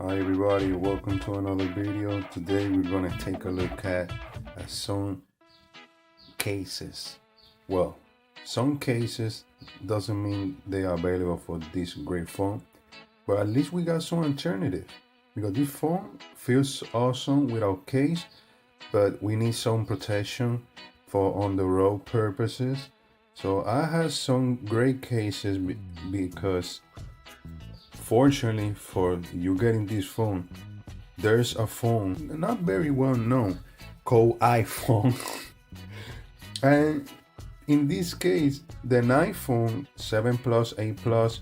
Hi everybody, welcome to another video. Today we're gonna take a look at some cases. Well, some cases doesn't mean they are available for this great phone, but at least we got some alternative because this phone feels awesome without case, but we need some protection for on the road purposes. So I have some great cases because fortunately for you getting this phone, there's a phone not very well known called iPhone. And in this case, the iPhone 7 Plus, 8 Plus,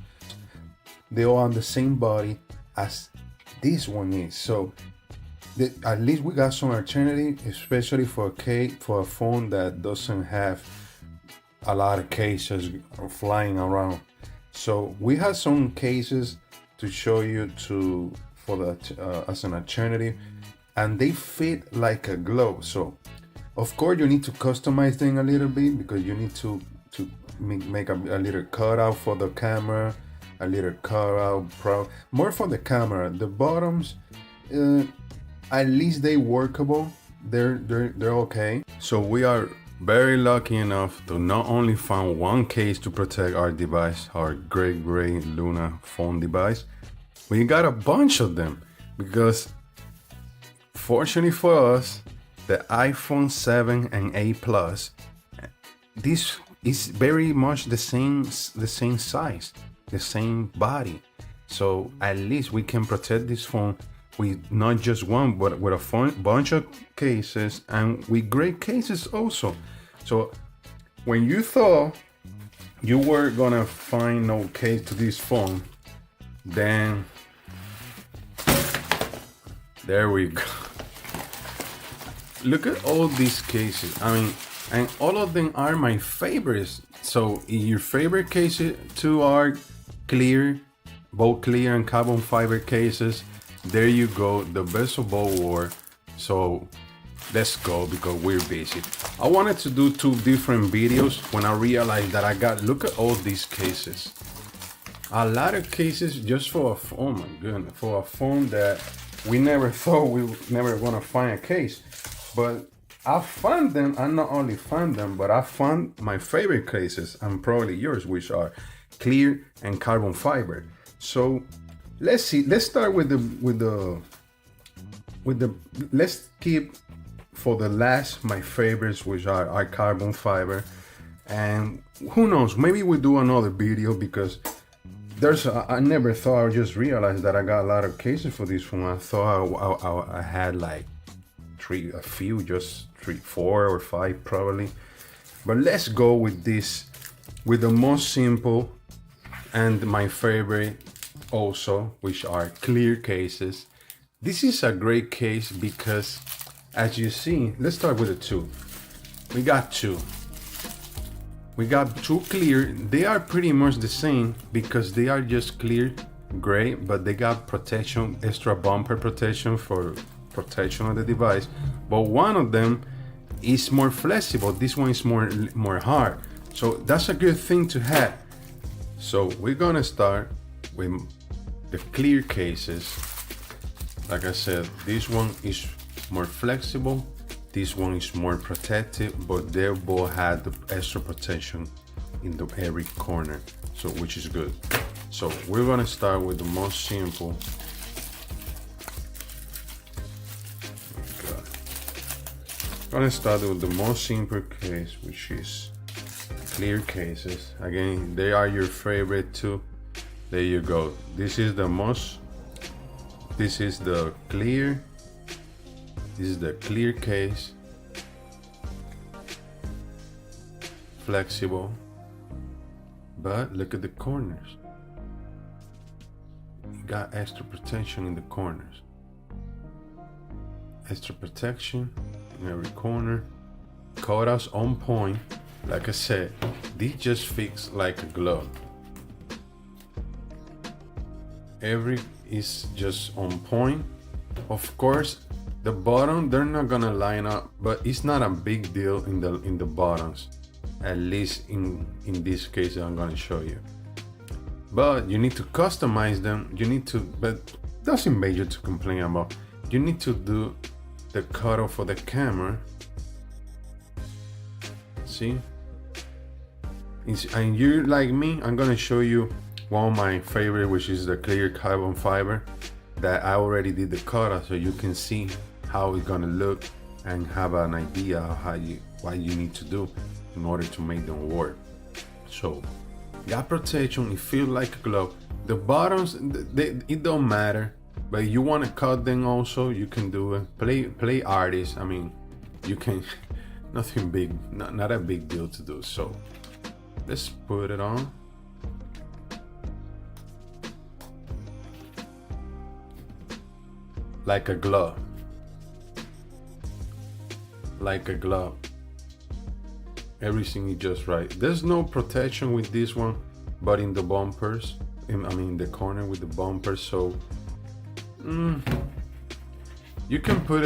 they are on the same body as this one is. So at least we got some alternative, especially for a phone that doesn't have a lot of cases flying around. So we have some cases to show you for the as an alternative, and they fit like a glove. So of course you need to customize them a little bit because you need to make a little cutout for the camera, a little cutout more for the camera. The bottoms, at least they workable. They're okay. So we are very lucky enough to not only find one case to protect our device, our great gray Luna phone device, we got a bunch of them because fortunately for us, the iPhone 7 and 8 Plus, this is very much the same size, the same body. So at least we can protect this phone with not just one, but with a bunch of cases, and with great cases also. So when you thought you were gonna find no case to this phone, then there we go. Look at all these cases. I mean, and all of them are my favorites. So your favorite cases too are clear, both clear and carbon fiber cases. There you go, the best of both worlds. So let's go because we're busy. I wanted to do two different videos when I realized that look at all these cases. A lot of cases just for a phone, oh my goodness, for a phone that we never thought we were never gonna find a case. But I found them. I not only found them, but I found my favorite cases, and probably yours, which are clear and carbon fiber. So let's see. Let's start with the. Let's keep for the last my favorites, which are carbon fiber. And who knows? Maybe we'll do another video because I never thought. I just realized that I got a lot of cases for this one. I thought I had like a few, just 3, 4 or 5 probably. But let's go with this, with the most simple and my favorite also, which are clear cases. This is a great case because as you see, let's start with the two. We got two clear. They are pretty much the same because they are just clear gray, but they got protection, extra bumper protection for protection of the device. But one of them is more flexible. This one is more hard. So that's a good thing to have. So we're gonna start with the clear cases. Like I said, this one is more flexible. This one is more protective, but they both had the extra protection in every corner, so which is good. So we're gonna start with the most simple. Gonna start with the most simple case, which is clear cases. Again, they are your favorite too. There you go. This is the clear. This is the clear case. Flexible. But look at the corners. You got extra protection in the corners. Extra protection in every corner. Cutouts on point. Like I said, these just fix like a glove. Every is just on point. Of course, the bottom, they're not gonna line up, but it's not a big deal in the bottoms. At least in this case I'm gonna show you. But you need to customize them. But nothing major to complain about. You need to do the cutoff for the camera. See? And you're like me, I'm gonna show you one of my favorite, which is the clear carbon fiber that I already did the cutoff, so you can see how it's gonna look and have an idea of what you need to do in order to make them work. So got protection, it feels like a glove. The bottoms, it don't matter, but you want to cut them also, you can do it. Play artist, I mean, you can. Nothing big, not a big deal to do. So let's put it on. Like a glove. Like a glove. Everything is just right. There's no protection with this one, but in the bumpers, the corner with the bumpers. So you can put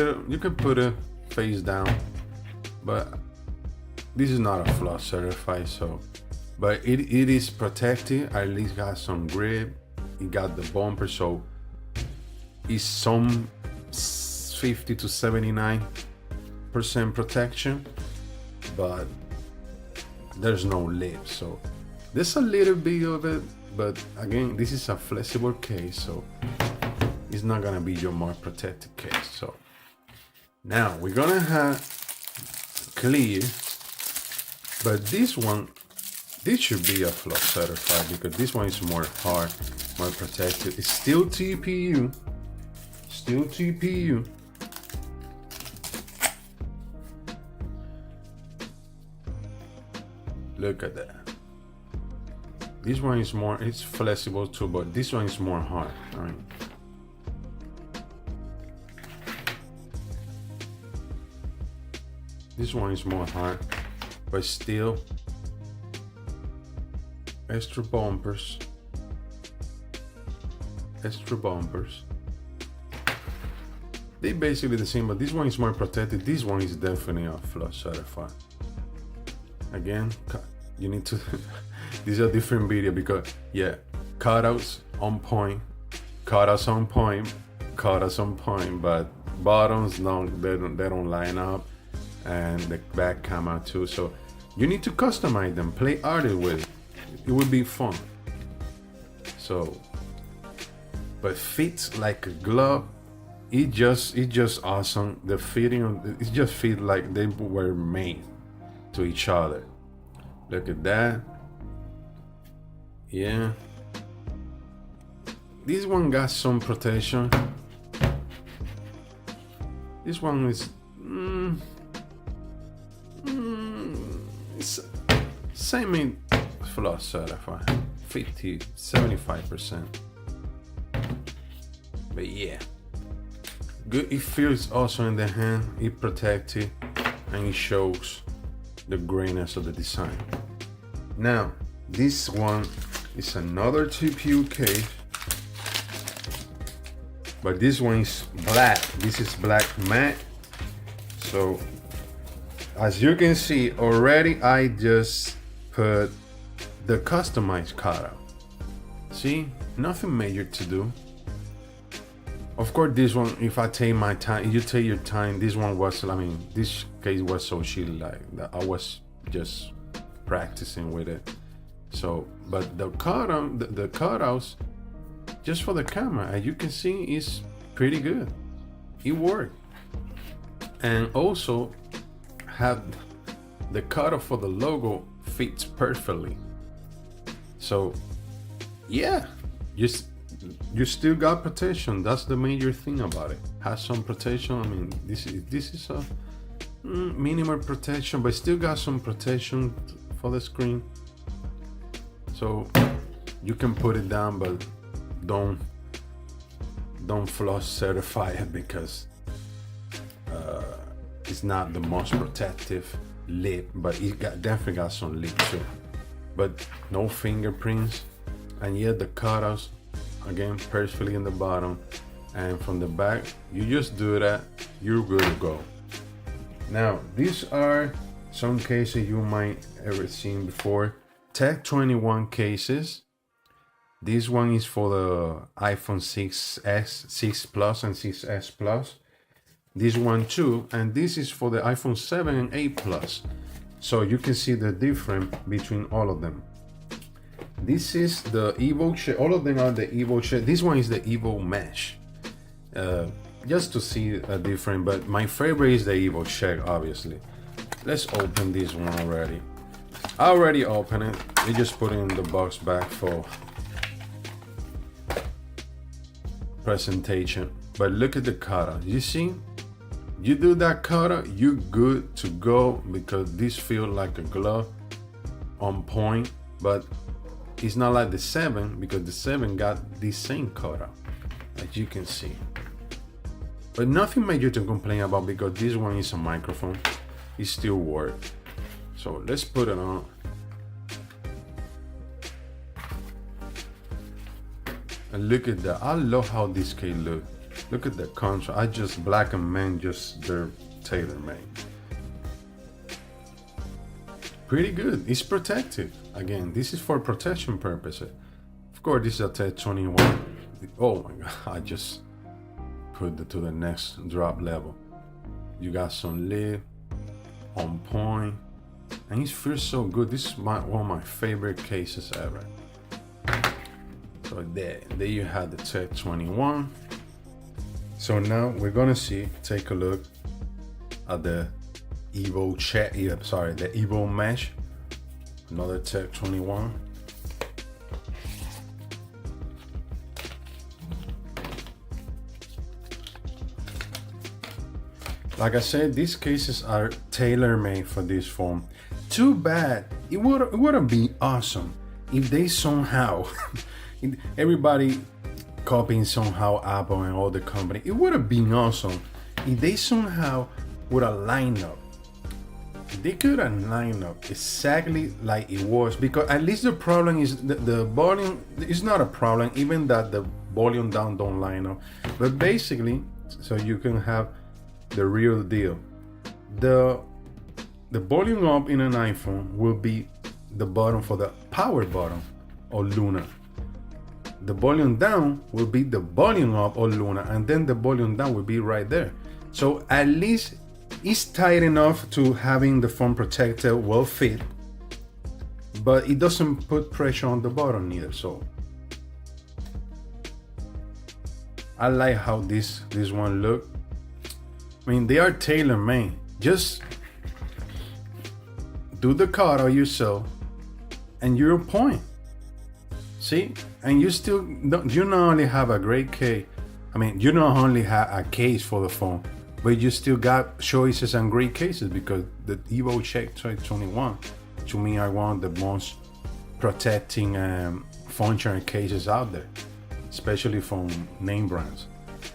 it face down, but this is not a floss certified. So, but it is protected. At least got some grip. It got the bumper, so it's some 50 to 79% protection, but there's no lip, so there's a little bit of it, but again, this is a flexible case, so it's not gonna be your more protected case. So now we're gonna have clear, but this should be a floss certified because this one is more hard, more protected. It's still TPU. Look at that. This one is more, it's flexible too, but this one is more hard. All right. This one is more hard, but still extra bumpers. They basically the same, but this one is more protected. This one is definitely a floss certified. Again, you need to. This is a different video because cutouts on point, but bottoms they don't line up, and the back come out too. So you need to customize them, play artist with it. It would be fun. So, but fits like a glove. It just awesome. The fitting, it just feel like they were made to each other. Look at that. Yeah. This one got some protection. This one is it's semi floss certified, 75%. But yeah, good. It feels also in the hand. It protects it, and it shows the grayness of the design. Now, this one is another TPU case, but this one is black. This is black matte. So, as you can see already, I just put the customized cutout. See, nothing major to do. Of course, this one, if I take my time, you take your time. This one was, this case was so shitty, like that I was just practicing with it. So, but the cutout, the cutouts, just for the camera, as you can see, is pretty good. It worked, and also have the cutout for the logo fits perfectly. So, yeah, you still got protection. That's the major thing about it. Has some protection. This is a minimal protection, but still got some protection for the screen. So you can put it down, but don't floss certify it because it's not the most protective lip, but it definitely got some lip too. But no fingerprints, and yet the cutouts again perfectly in the bottom, and from the back you just do that, you're good to go. Now these are some cases you might ever seen before. Tech 21 cases. This one is for the iPhone 6s, 6 Plus and 6s Plus. This one too, and this is for the iPhone 7 and 8 Plus. So you can see the difference between all of them. This is the Evo Check. All of them are the Evo Check. This one is the Evo Mesh. Just to see a difference, but my favorite is the Evo Check, obviously. Let's open this one already. I already opened it. We just put it in the box back for presentation. But look at the cutter. You see? You do that cutter, you're good to go, because this feels like a glove on point. But it's not like the 7, because the 7 got this same cutter, as you can see. But nothing major to complain about, because this one is a microphone. It still works. So let's put it on. And look at that. I love how this case looks. Look at the contrast. I just black and man, just they're tailor-made. Pretty good. It's protective. Again, this is for protection purposes. Of course, this is a TED 21. Oh my God, I just put it to the next drop level. You got some lid on point, and it feels so good. This is one of my favorite cases ever. So there you have the TED 21. So now we're gonna take a look at the Evo Check, the Evo Mesh, another TED 21. Like I said, these cases are tailor-made for this phone. Too bad, it would be awesome if they somehow, everybody copying somehow Apple and all the company, it would have been awesome if they somehow would have lined up. They could have lined up exactly like it was, because at least the problem is the volume is not a problem, even that the volume down don't line up. But basically, so you can have the real deal. The volume up in an iPhone will be the button for the power button or Luna. The volume down will be the volume up or Luna, and then the volume down will be right there. So at least it's tight enough to having the phone protected, well fit, but it doesn't put pressure on the button either. So I like how this one look. I mean, they are tailor-made. Just do the cutter yourself and you're on point. See? And you not only have a great case, I mean, you not only have a case for the phone, but you still got choices and great cases, because the Evo Check 21 to me are one of the most protecting functional cases out there, especially from name brands.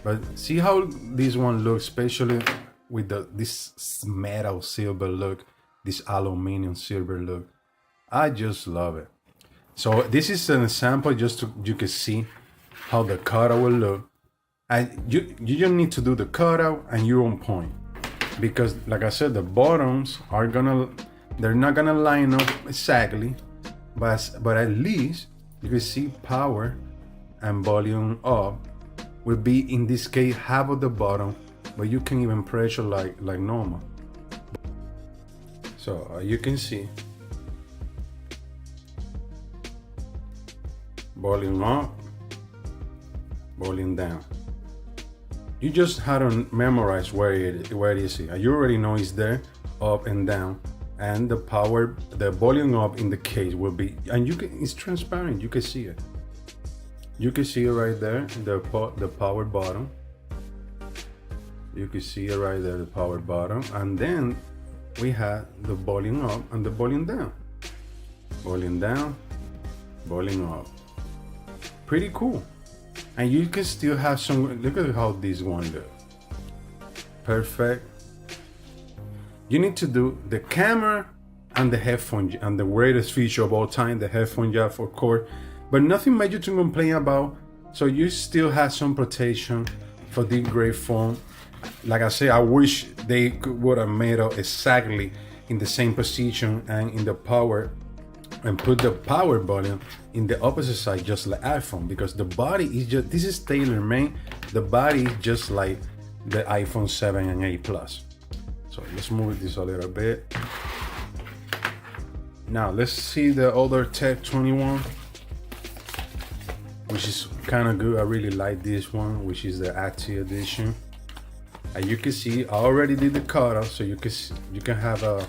But see how this one looks, especially with this metal silver look, this aluminum silver look. I just love it. So this is an example, just to you can see how the cutout will look. And you just need to do the cutout and you're on point. Because like I said, the bottoms they're not gonna line up exactly, but at least you can see power and volume up will be, in this case, half of the bottom, but you can even pressure like normal. So you can see volume up, volume down. You just have to memorize where it is. You already know it's there, up and down, and the volume up in the case will be, and it's transparent. You can see it. You can see it right there, the power button. You can see it right there, the power button, and then we have the volume up and the volume down. Volume down, volume up. Pretty cool. And you can still have some, look at how this one looks. Perfect. You need to do the camera and the headphone, and the greatest feature of all time, the headphone jack, of course, but nothing major to complain about. So you still have some protection for this great phone. Like I say, I wish they would have made it exactly in the same position and in the power and put the power button in the opposite side, just like iPhone, because the body is just, this is tailor-made. The body is just like the iPhone 7 and 8 Plus. So let's move this a little bit. Now let's see the other Tech 21, which is kind of good. I really like this one, which is the Acti edition. And you can see I already did the cutout, so you can have a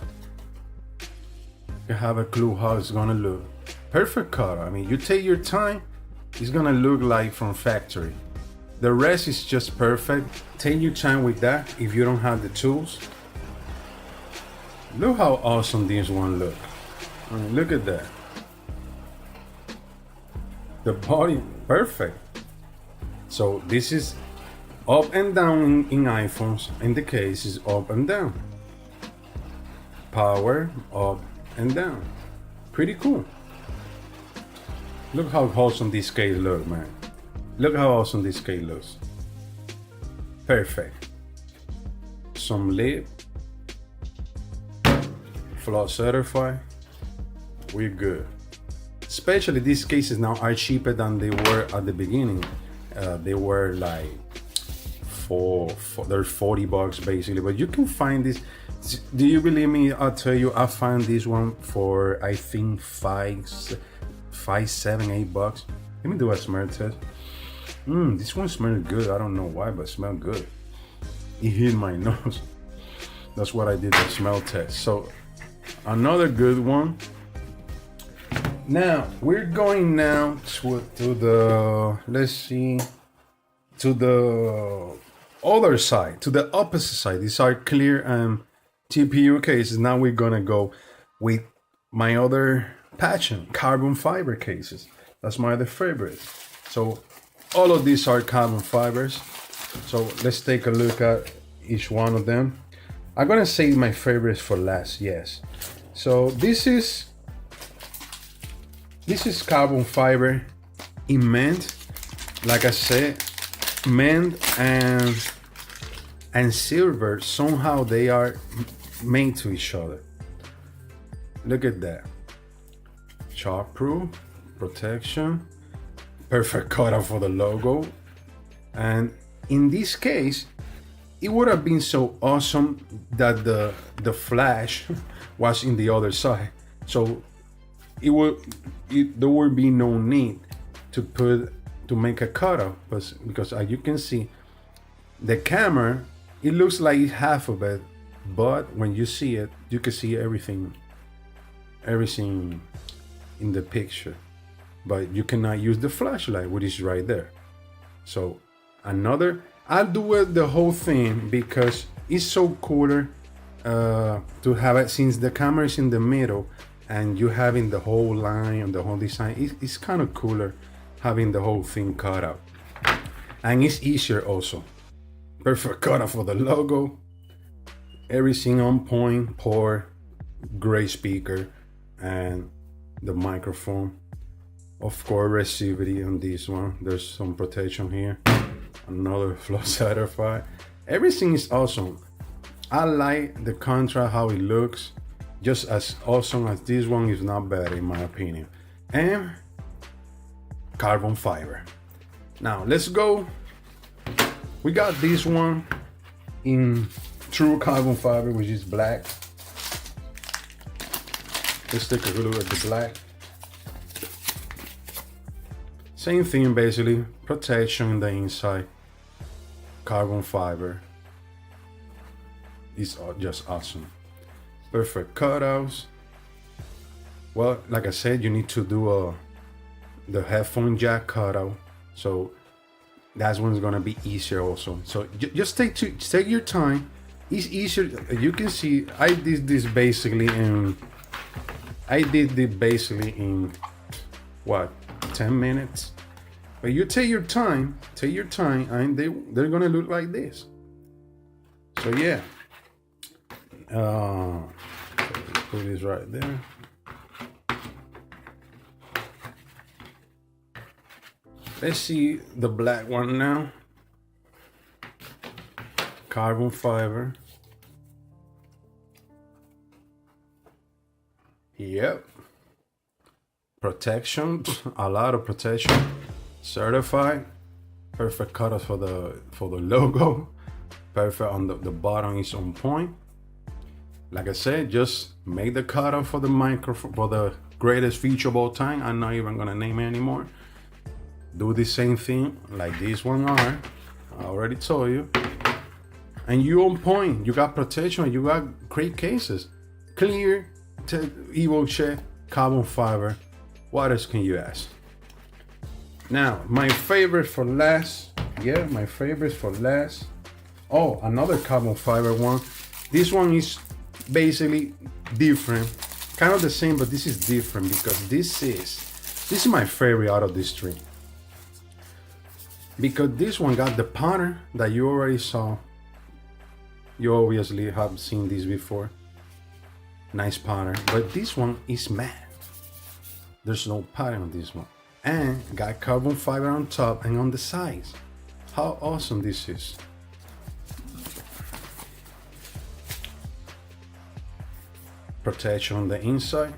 clue how it's gonna look. Perfect cutout. I mean, you take your time, it's gonna look like from factory. The rest is just perfect. Take your time with that if you don't have the tools. Look how awesome this one look. I mean, look at that. The body, perfect. So this is up and down in iPhones. In the case is up and down. Power, up and down. Pretty cool. Look how awesome this case looks, man. Look how awesome this case looks. Perfect. Some lid. Flood certified. We're good. Especially these cases now are cheaper than they were at the beginning. They were like they're $40 basically, but you can find this. Do you believe me? I'll tell you, I found this one for I think $5, $7, $8. Let me do a smell test. This one smells good. I don't know why, but it smells good. It hit my nose. That's what I did, the smell test. So another good one. Now we're going now to the, let's see, to the other side, to the opposite side. These are clear TPU cases. Now we're gonna go with my other passion, carbon fiber cases. That's my other favorite. So all of these are carbon fibers. So let's take a look at each one of them. I'm gonna save my favorites for last, yes. So this is carbon fiber in mint. Like I said, mint and silver, somehow they are made to each other. Look at that. Shockproof, protection, perfect cutout for the logo. And in this case, it would have been so awesome that the flash was in the other side. So there would be no need to make a cutout, because as you can see, the camera, it looks like half of it, but when you see it, you can see everything in the picture. But you cannot use the flashlight, which is right there. So I'll do it the whole thing because it's so cooler to have it, since the camera is in the middle and you having the whole line and the whole design. It's kind of cooler having the whole thing cut out, and it's easier also. Perfect cutout for the logo, everything on point, pour, great speaker, and the microphone. Of course, resistivity on this one. There's some protection here. Another flow certified. Everything is awesome. I like the contrast, how it looks. Just as awesome as this one, is not bad in my opinion. And carbon fiber. Now let's go. We got this one in true carbon fiber, which is black. Let's take a look at the black. Same thing basically, protection in the inside, carbon fiber. It's just awesome. Perfect cutouts. Well, like I said, you need to do the headphone jack cutout, so that one's gonna be easier also. So just take your time. It's easier. You can see I did this basically in what, 10 minutes. But you take your time, and they're gonna look like this. So yeah. Put this right there. Let's see the black one now. Carbon fiber. Yep. protection, a lot of protection, certified, perfect cutout for the logo, perfect on the bottom is on point. Like I said, just make the cutout for the microphone, for the greatest feature of all time. I'm not even gonna name it anymore. Do the same thing like this one are. I already told you. And you on point. You got protection. You got great cases. Clear, Evo check, carbon fiber. What else can you ask? Now, my favorite for last. Yeah, my favorite for last. Oh, another carbon fiber one. This one is basically different, kind of the same, but this is different because this is my favorite out of these three, because this one got the pattern that you already saw. You obviously have seen this before. Nice pattern, but this one is matte. There's no pattern on this one, and got carbon fiber on top and on the sides. How awesome this is. Protection on the inside.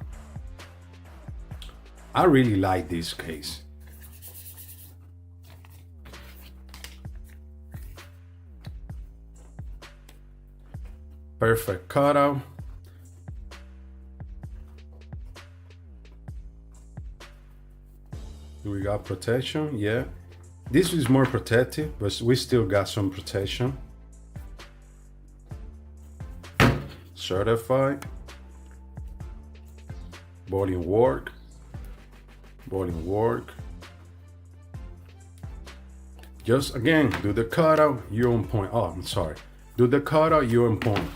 I really like this case. Perfect cutout. We got protection, yeah. This is more protective, but we still got some protection. Certified. Volume work. Just again, do the cutout, you're on point. Oh, I'm sorry. Do the cutout, you're on point.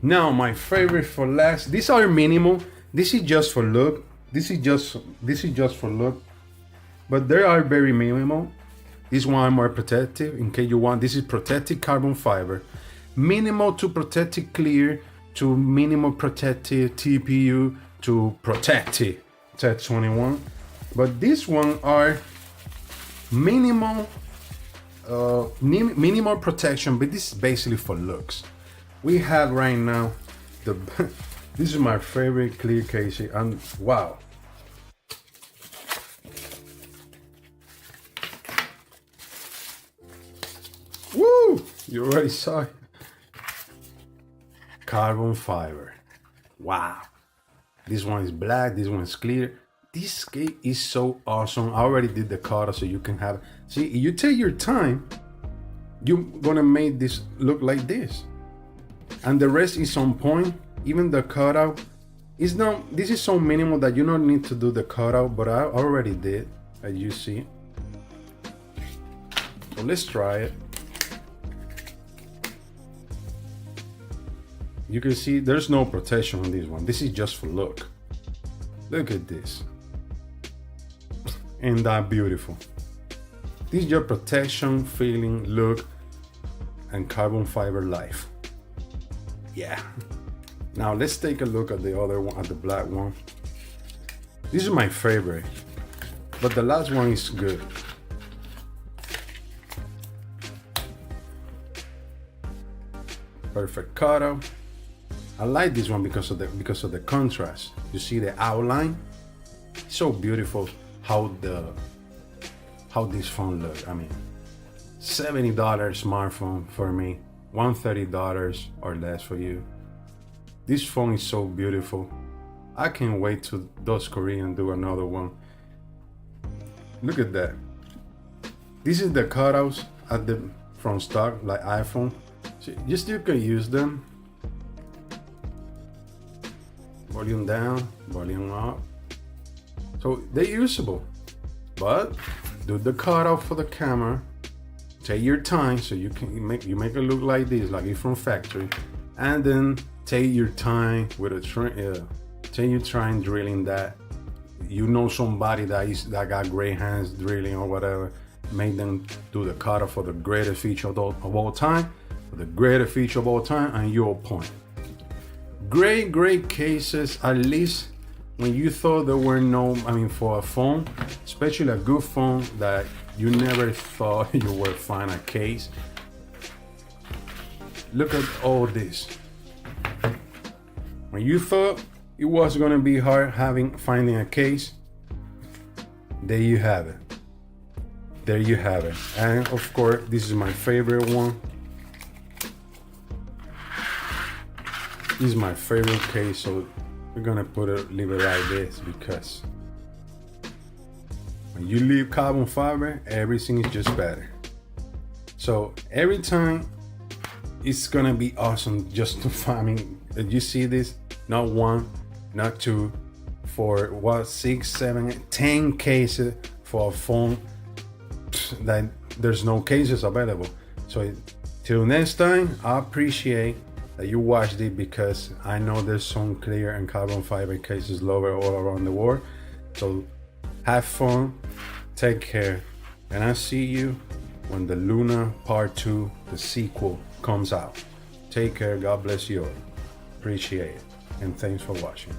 Now, my favorite for last. These are minimal. This is just for look. This is just for look. But they are very minimal. This one more protective in case you want. This is protective carbon fiber. Minimal to protective clear to minimal protective TPU to protective TED21. But this one are minimal minimal protection, but this is basically for looks. We have right now the this is my favorite clear case, and wow. Woo! You already saw it. Carbon fiber. Wow. This one is black, this one is clear. This cake is so awesome. I already did the cutout so you can have. See, you take your time, you're gonna make this look like this. And the rest is on point. Even the cutout is not, this is so minimal that you don't need to do the cutout, but I already did, as you see. So let's try it. You can see there's no protection on this one. This is just for look. Look at this. Ain't that beautiful? This is your protection, feeling, look, and carbon fiber life. Yeah. Now let's take a look at the other one, at the black one. This is my favorite, but the last one is good. Perfect cutout. I like this one because of the contrast. You see the outline? So beautiful how this phone looks. I mean, $70 smartphone for me, $130 or less for you. This phone is so beautiful. I can't wait to those Korean do another one. Look at that. This is the cutouts at the from stock like iPhone. So you still can use them. Volume down, volume up. So they're usable, but do the cutout for the camera. Take your time so you make it look like this, like it's from factory, and then take your time with a take your time drilling that. You know somebody that got great hands drilling or whatever. Make them do the cutout for the greatest feature of all time, and you're on point. Great cases, at least when you thought there were no, I mean, for a phone, especially a good phone that you never thought you would find a case. Look at all this. When you thought it was gonna be hard finding a case. There you have it. There you have it. And of course, this is my favorite one. This is my favorite case, so we're gonna leave it like this, because when you leave carbon fiber, everything is just better. So every time, it's gonna be awesome just to find. You see this? Not one, not two, for what, 6, 7, 10 cases for a phone that there's no cases available. So till next time, I appreciate that you watched it, because I know there's some clear and carbon fiber cases lover all around the world. So have fun, take care, and I'll see you when the Luna Part 2, the sequel, comes out. Take care, God bless you all. Appreciate it, and thanks for watching.